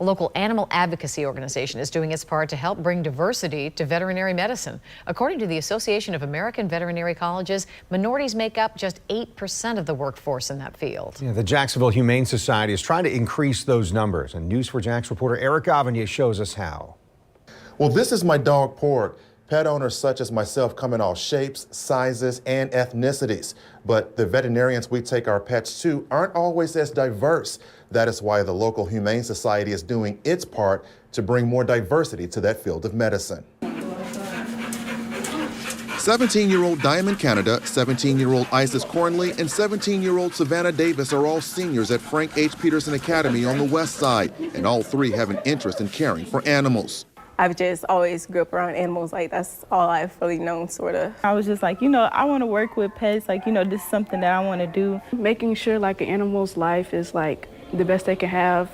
A local animal advocacy organization is doing its part to help bring diversity to veterinary medicine. According to the Association of American Veterinary Colleges, minorities make up just 8% of the workforce in that field. Yeah, the Jacksonville Humane Society is trying to increase those numbers, and News4Jax reporter Erik Avanier shows us how. Well, this is my dog Port. Pet owners such as myself come in all shapes, sizes, and ethnicities. But the veterinarians we take our pets to aren't always as diverse. That is why the local Humane Society is doing its part to bring more diversity to that field of medicine. 17-year-old Diamond Canada, 17-year-old Isis Cornley, and 17-year-old Savannah Davis are all seniors at Frank H. Peterson Academy on the west side, and all three have an interest in caring for animals. I've just always grew up around animals. Like, that's all I've really known, sort of. I was just like, I want to work with pets. Like, this is something that I want to do. Making sure like an animal's life is like the best they can have.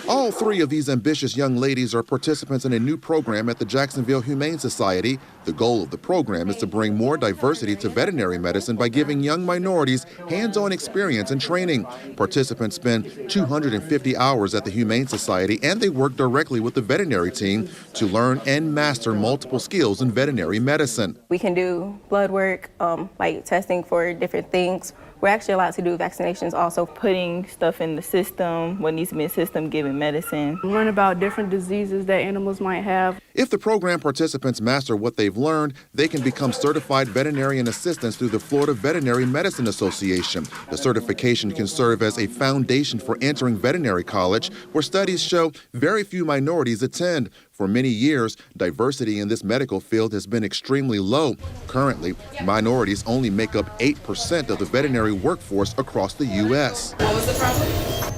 All three of these ambitious young ladies are participants in a new program at the Jacksonville Humane Society. The goal of the program is to bring more diversity to veterinary medicine by giving young minorities hands-on experience and training. Participants spend 250 hours at the Humane Society, and they work directly with the veterinary team to learn and master multiple skills in veterinary medicine. We can do blood work, like testing for different things. We're actually allowed to do vaccinations also. Putting stuff in the system, what needs to be in the system, giving medicine. Learn about different diseases that animals might have. If the program participants master what they've learned, they can become certified veterinarian assistants through the Florida Veterinary Medicine Association. The certification can serve as a foundation for entering veterinary college, where studies show very few minorities attend. For many years, diversity in this medical field has been extremely low. Currently, minorities only make up 8% of the veterinary workforce across the U.S. What was the problem?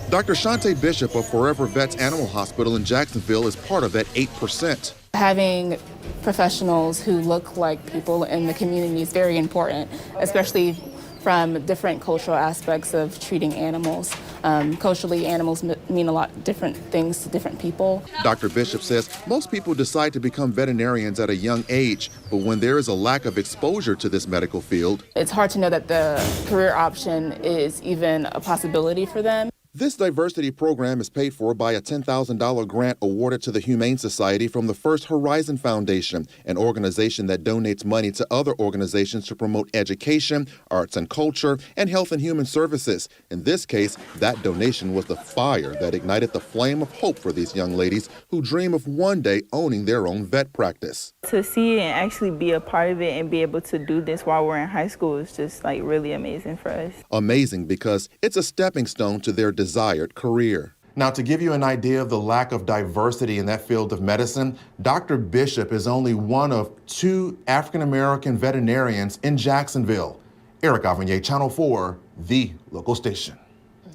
Dr. Shante Bishop of Forever Vets Animal Hospital in Jacksonville is part of that 8%. Having professionals who look like people in the community is very important, especially from different cultural aspects of treating animals. Culturally, animals mean a lot different things to different people. Dr. Bishop says most people decide to become veterinarians at a young age, but when there is a lack of exposure to this medical field, it's hard to know that the career option is even a possibility for them. This diversity program is paid for by a $10,000 grant awarded to the Humane Society from the First Horizon Foundation, an organization that donates money to other organizations to promote education, arts and culture, and health and human services. In this case, that donation was the fire that ignited the flame of hope for these young ladies who dream of one day owning their own vet practice. To see it and actually be a part of it and be able to do this while we're in high school is just like really amazing for us. Amazing because it's a stepping stone to their desired career. Now, to give you an idea of the lack of diversity in that field of medicine, Dr. Bishop is only one of 2 African-American veterinarians in Jacksonville. Erik Avanier, Channel 4, the local station.